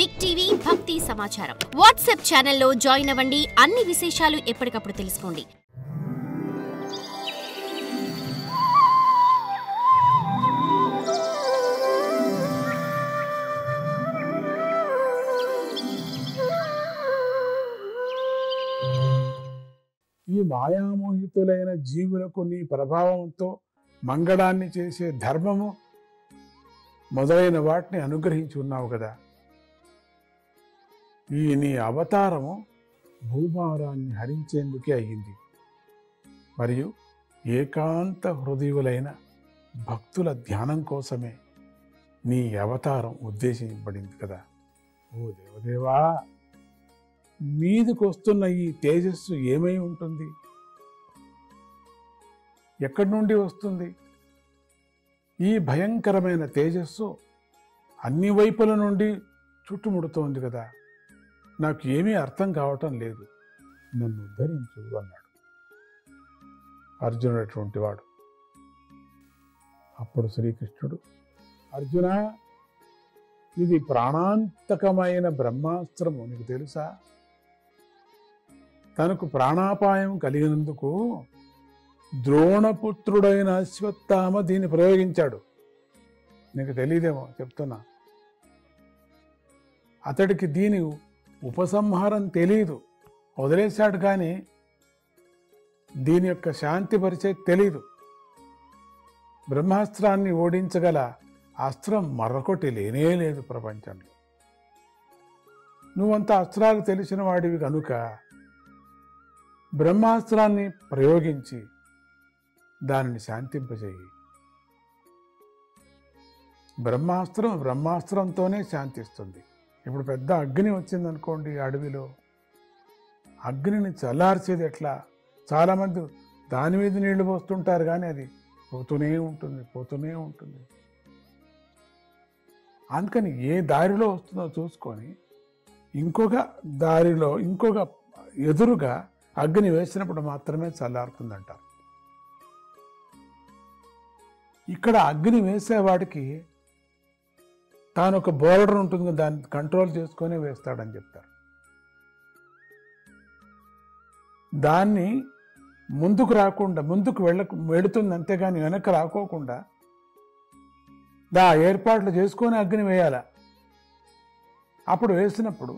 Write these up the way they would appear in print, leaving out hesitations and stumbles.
Big TV భక్తి సమాచారం WhatsApp ఛానల్లో జాయిన్ అవ్వండి. అన్ని విశేషాలు ఎప్పటికప్పుడు తెలుసుకోండి. ఈ మాయామోహితులైన జీవులకు నీ ప్రభావంతో మంగళాన్ని చేసే ధర్మము మొదలైన వాటిని అనుగ్రహించి ఉన్నావు కదా. ఈ నీ అవతారము భూభారాన్ని హరించేందుకే అయ్యింది. మరియు ఏకాంత హృదయులైన భక్తుల ధ్యానం కోసమే నీ అవతారం ఉద్దేశించబడింది కదా. ఓ దేవదేవా, మీదికి వస్తున్న ఈ తేజస్సు ఏమై ఉంటుంది? ఎక్కడి నుండి వస్తుంది? ఈ భయంకరమైన తేజస్సు అన్ని వైపుల నుండి చుట్టుముడుతోంది కదా. నాకు ఏమీ అర్థం కావటం లేదు. నన్ను ఉద్ధరించు అన్నాడు అర్జునుడు అటువంటి వాడు. అప్పుడు శ్రీకృష్ణుడు, అర్జున, ఇది ప్రాణాంతకమైన బ్రహ్మాస్త్రము, నీకు తెలుసా? తనకు ప్రాణాపాయం కలిగినందుకు ద్రోణపుత్రుడైన అశ్వత్థామ దీన్ని ప్రయోగించాడు. నీకు తెలియదేమో చెప్తున్నా. అతడికి దీని ఉపసంహారం తెలియదు, వదిలేశాడు. కానీ దీని యొక్క శాంతి పరిచయం తెలీదు. బ్రహ్మాస్త్రాన్ని ఓడించగల అస్త్రం మరొకటి లేనే లేదు ప్రపంచంలో. నువ్వంత అస్త్రాలు తెలిసిన వాడివి కనుక బ్రహ్మాస్త్రాన్ని ప్రయోగించి దానిని శాంతింపజేయి. బ్రహ్మాస్త్రంతోనే శాంతిస్తుంది. ఇప్పుడు పెద్ద అగ్ని వచ్చిందనుకోండి అడవిలో, అగ్నిని చల్లార్చేది ఎట్లా? చాలామంది దాని మీద నీళ్లు పోస్తుంటారు, కానీ అది పోతూనే ఉంటుంది. అందుకని ఏ దారిలో వస్తుందో చూసుకొని ఇంకొక దారిలో ఎదురుగా అగ్ని వేసినప్పుడు మాత్రమే చల్లారుతుందంటారు. ఇక్కడ అగ్ని వేసేవాడికి తాను ఒక బోర్డర్ ఉంటుంది, దాన్ని కంట్రోల్ చేసుకొని వేస్తాడని చెప్తారు. దాన్ని ముందుకు రాకుండా వెళుతుంది, అంతేగాని వెనక్కి రాకోకుండా ఏర్పాట్లు చేసుకొని అగ్ని వేయాల. అప్పుడు వేసినప్పుడు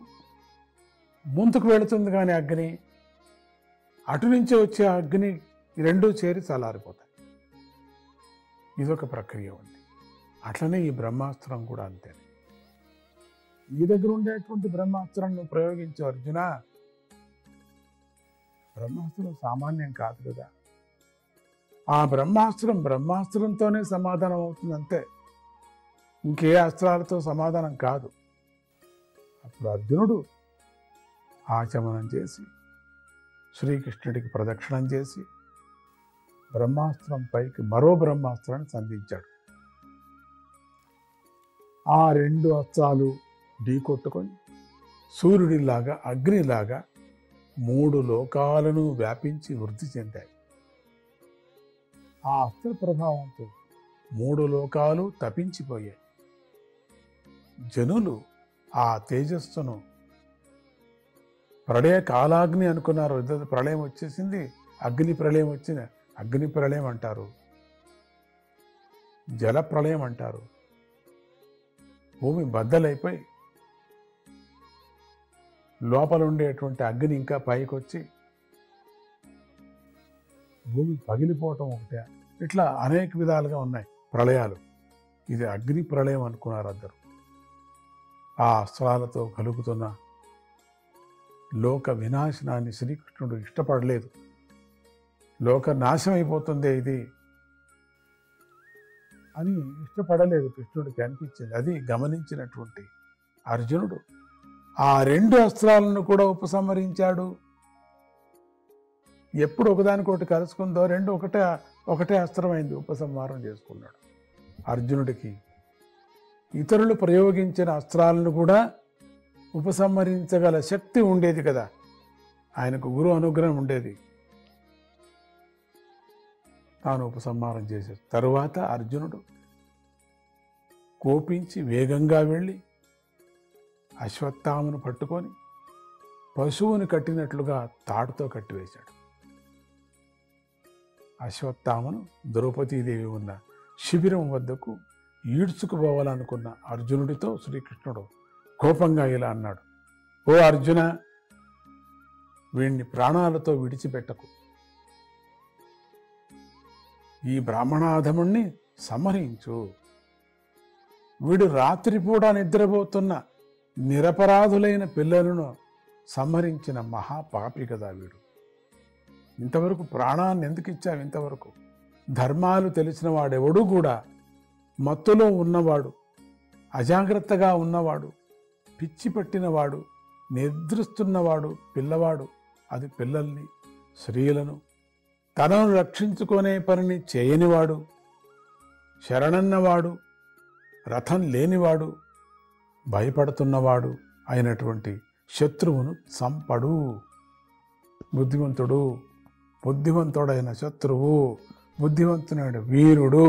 ముందుకు వెళుతుంది, కానీ అగ్ని అటు నుంచి వచ్చే అగ్ని రెండూ చేరి చల్లారిపోతాయి. ఇదొక ప్రక్రియ ఉంది. అట్లనే ఈ బ్రహ్మాస్త్రం కూడా అంతే. నీ దగ్గర ఉండేటువంటి బ్రహ్మాస్త్రం నువ్వు ప్రయోగించు అర్జున. బ్రహ్మాస్త్రం సామాన్యం కాదు కదా. ఆ బ్రహ్మాస్త్రంతోనే సమాధానం అవుతుంది అంతే, ఇంకే అస్త్రాలతో సమాధానం కాదు. అప్పుడు అర్జునుడు ఆచమనం చేసి శ్రీకృష్ణుడికి ప్రదక్షిణం చేసి బ్రహ్మాస్త్రం పైకి మరో బ్రహ్మాస్త్రాన్ని సంధించాడు. ఆ రెండు అస్త్రాలు ఢీకొట్టుకొని సూర్యుడిలాగా అగ్నిలాగా 3 లోకాలను వ్యాపించి వృద్ధి చెందాయి. ఆ అస్త్ర ప్రభావంతో 3 లోకాలు తపించిపోయాయి. జనులు ఆ తేజస్సును ప్రళయ కాలాగ్ని అనుకున్నారు. ప్రళయం వచ్చేసింది, అగ్ని ప్రళయం వచ్చింది. అగ్ని ప్రళయం అంటారు, జల ప్రళయం అంటారు. భూమి బద్దలైపోయి లోపల ఉండేటువంటి అగ్ని ఇంకా పైకి వచ్చి భూమి పగిలిపోవటం ఒకటే. ఇట్లా అనేక విధాలుగా ఉన్నాయి ప్రళయాలు. ఇది అగ్ని ప్రళయం అనుకున్నారు అందరూ. ఆ అస్త్రాలతో కలుగుతున్న లోక వినాశనాన్ని శ్రీకృష్ణుడు ఇష్టపడలేదు. లోక నాశనం అయిపోతుంది ఇది అని ఇష్టపడలేదు కృష్ణుడికి అనిపించింది. అది గమనించినటువంటి అర్జునుడు ఆ 2 అస్త్రాలను కూడా ఉపసంహరించాడు. ఎప్పుడు ఒకదానికొకటి కలుసుకుందో రెండు ఒకటే అస్త్రమైంది, ఉపసంహారం చేసుకున్నాడు. అర్జునుడికి ఇతరులు ప్రయోగించిన అస్త్రాలను కూడా ఉపసంహరించగల శక్తి ఉండేది కదా, ఆయనకు గురు అనుగ్రహం ఉండేది. తాను ఉపసంహారం చేసే తరువాత అర్జునుడు కోపించి వేగంగా వెళ్ళి అశ్వత్థామను పట్టుకొని పశువుని కట్టినట్లుగా తాడుతో కట్టివేశాడు. అశ్వత్థామను ద్రౌపదీదేవి ఉన్న శిబిరం వద్దకు ఈడ్చుకుపోవాలనుకున్న అర్జునుడితో శ్రీకృష్ణుడు కోపంగా ఇలా అన్నాడు, ఓ అర్జున, వీణ్ణి ప్రాణాలతో విడిచిపెట్టకు. ఈ బ్రాహ్మణాధముణ్ణి సంహరించు. వీడు రాత్రిపూట నిద్రపోతున్న నిరపరాధులైన పిల్లలను సంహరించిన మహాపాపి కదా వీడు. ఇంతవరకు ప్రాణాన్ని ఎందుకు ఇచ్చావు? ఇంతవరకు ధర్మాలు తెలిసిన వాడెవడూ కూడా మత్తులో ఉన్నవాడు, అజాగ్రత్తగా ఉన్నవాడు, పిచ్చి పట్టినవాడు, నిద్రిస్తున్నవాడు, పిల్లవాడు, అది పిల్లల్ని, స్త్రీలను, తనను రక్షించుకునే పనిని చేయనివాడు, శరణన్నవాడు, రథం లేనివాడు, భయపడుతున్నవాడు అయినటువంటి శత్రువును చంపడు. బుద్ధిమంతుడైన శత్రువు, బుద్ధివంతుడైన వీరుడు,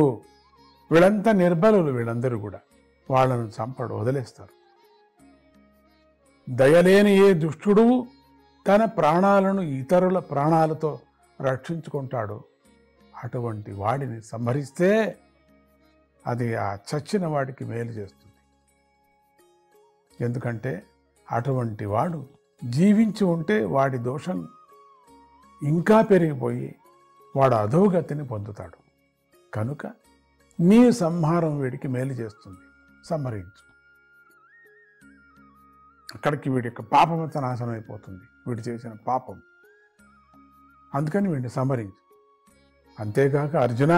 వీళ్ళంతా నిర్బలులు. వీళ్ళందరూ కూడా వాళ్ళను చంపడు, వదిలేస్తారు. దయలేని ఏ దుష్టుడు తన ప్రాణాలను ఇతరుల ప్రాణాలతో రక్షించుకుంటాడు. అటువంటి వాడిని సంహరిస్తే అది ఆ చచ్చిన వాడికి మేలు చేస్తుంది. ఎందుకంటే అటువంటి వాడు జీవించి ఉంటే వాడి దోషం ఇంకా పెరిగిపోయి వాడు అధోగతిని పొందుతాడు. కనుక నీ సంహారం వీడికి మేలు చేస్తుంది, సంహరించు. అక్కడికి వీడి యొక్క పాపమంతా నాశనం అయిపోతుంది, వీడు చేసిన పాపం. అందుకని వీడిని సంహరించు. అంతేకాక అర్జున,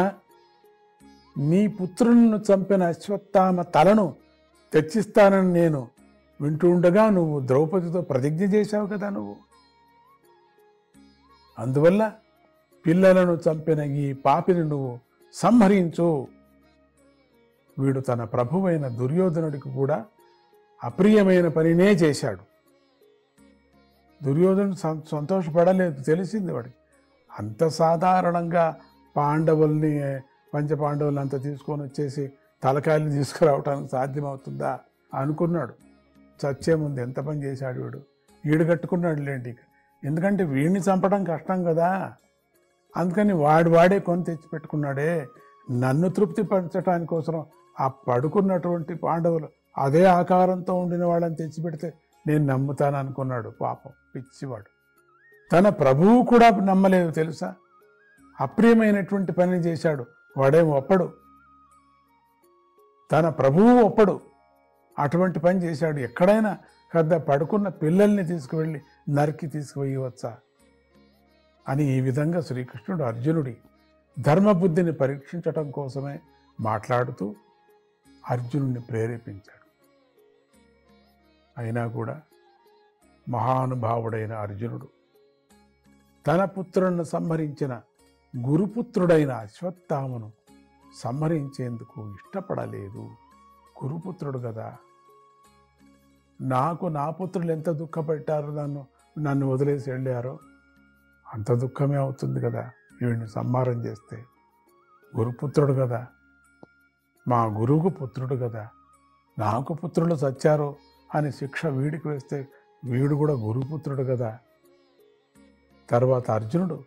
నీ పుత్రులను చంపిన అశ్వత్థామ తలను తెచ్చిస్తానని నేను వింటూ ఉండగా నువ్వు ద్రౌపదితో ప్రతిజ్ఞ చేశావు కదా నువ్వు. అందువల్ల పిల్లలను చంపిన ఈ పాపిని నువ్వు సంహరించు. వీడు తన ప్రభువైన దుర్యోధనుడికి కూడా అప్రియమైన పనినే చేశాడు. దుర్యోధనుడు సంతోషపడలేదు, తెలిసింది వాడికి. అంత సాధారణంగా పాండవుల్ని, పంచపాండవుల్ని అంతా తీసుకొని వచ్చేసి తలకాయలు తీసుకురావటానికి సాధ్యమవుతుందా అనుకున్నాడు. చచ్చే ముందు ఎంత పని చేశాడు వీడు. ఈడు కట్టుకున్నాడు లేండి. ఎందుకంటే వీడిని చంపడం కష్టం కదా. అందుకని వాడే కొని తెచ్చి పెట్టుకున్నాడే. నన్ను తృప్తి పరచడానికి కోసం ఆ పడుకున్నటువంటి పాండవులు అదే ఆకారంతో ఉండిన వాళ్ళని తెచ్చిపెడితే నేను నమ్ముతాను అనుకున్నాడు. పాపం పిచ్చివాడు. తన ప్రభువు కూడా నమ్మలేదు తెలుసా. అప్రియమైనటువంటి పని చేశాడు. వాడేం ఒప్పడు, తన ప్రభువు ఒప్పడు. అటువంటి పని చేశాడు. ఎక్కడైనా పెద్ద పడుకున్న పిల్లల్ని తీసుకువెళ్ళి నరికి తీసుకువేయవచ్చా అని ఈ విధంగా శ్రీకృష్ణుడు అర్జునుడి ధర్మబుద్ధిని పరీక్షించటం కోసమే మాట్లాడుతూ అర్జునుడిని ప్రేరేపించాడు. అయినా కూడా మహానుభావుడైన అర్జునుడు తన పుత్రులను సంహరించిన గురుపుత్రుడైన అశ్వత్థామను సంహరించేందుకు ఇష్టపడలేదు. గురుపుత్రుడు కదా. నాకు నా పుత్రులు ఎంత దుఃఖపెట్టారో, నన్ను వదిలేసి వెళ్ళారో అంత దుఃఖమే అవుతుంది కదా వీడిని సంహారం చేస్తే. గురుపుత్రుడు కదా, మా గురువుకు పుత్రుడు కదా. నాకు పుత్రులు చచ్చారో అని శిక్ష వీడికి వేస్తే వీడు కూడా గురుపుత్రుడు కదా. తర్వాత అర్జునుడు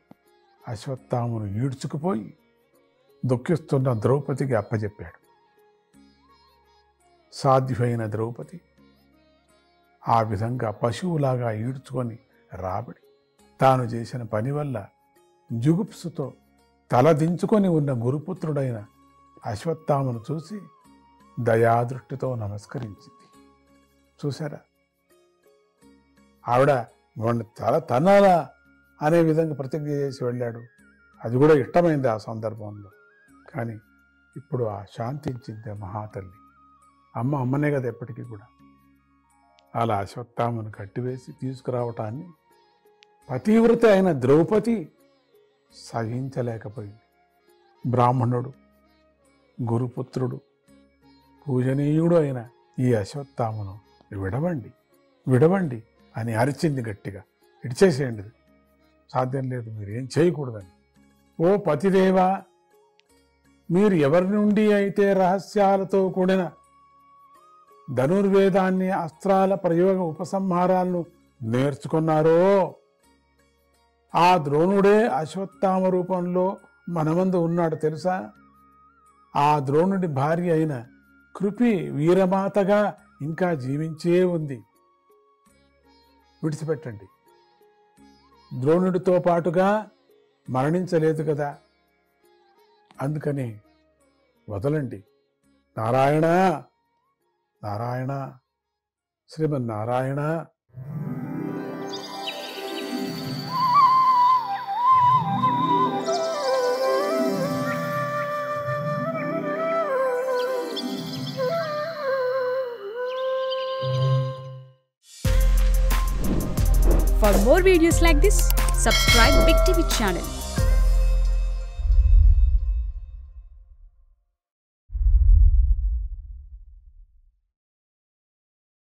అశ్వత్థామను ఈడ్చుకుపోయి దుఃఖిస్తున్న ద్రౌపదికి అప్పచెప్పాడు. సాధ్యమైన ద్రౌపది ఆ విధంగా పశువులాగా ఈడ్చుకొని రాబడి తాను చేసిన పని వల్ల జుగుప్సుతో తలదించుకొని ఉన్న గురుపుత్రుడైన అశ్వత్థామను చూసి దయాదృష్టితో నమస్కరించింది. చూసారా, ఆవిడ వాడిని తల తనాలా అనే విధంగా ప్రతిజ్ఞ చేసి వెళ్ళాడు. అది కూడా ఇష్టమైంది ఆ సందర్భంలో. కానీ ఇప్పుడు ఆ శాంతించింది మహాతల్లి. అమ్మనే కదా ఎప్పటికీ కూడా. అలా అశ్వత్థామను కట్టివేసి తీసుకురావటాన్ని పతివ్రత అయిన ద్రౌపది సహించలేకపోయింది. బ్రాహ్మణుడు, గురుపుత్రుడు, పూజనీయుడు అయిన ఈ అశ్వత్థామను విడవండి అని అరిచింది గట్టిగా. ఇడిచేసేయండి, సాధ్యం లేదు, మీరేం చేయకూడదని. ఓ పతిదేవా, మీరు ఎవరి నుండి అయితే రహస్యాలతో కూడిన ధనుర్వేదాన్ని, అస్త్రాల ప్రయోగ ఉపసంహారాలను నేర్చుకున్నారో ఆ ద్రోణుడే అశ్వత్థామ రూపంలో మనమందు ఉన్నాడు తెలుసా? ఆ ద్రోణుడి భార్య అయిన కృపి వీరమాతగా ఇంకా జీవించే ఉంది. విడిచిపెట్టండి. ద్రోణుడితో పాటుగా మరణించలేదు కదా, అందుకని వదలండి. Narayana Narayana Srimannarayana. For more videos like this, subscribe Big TV channel.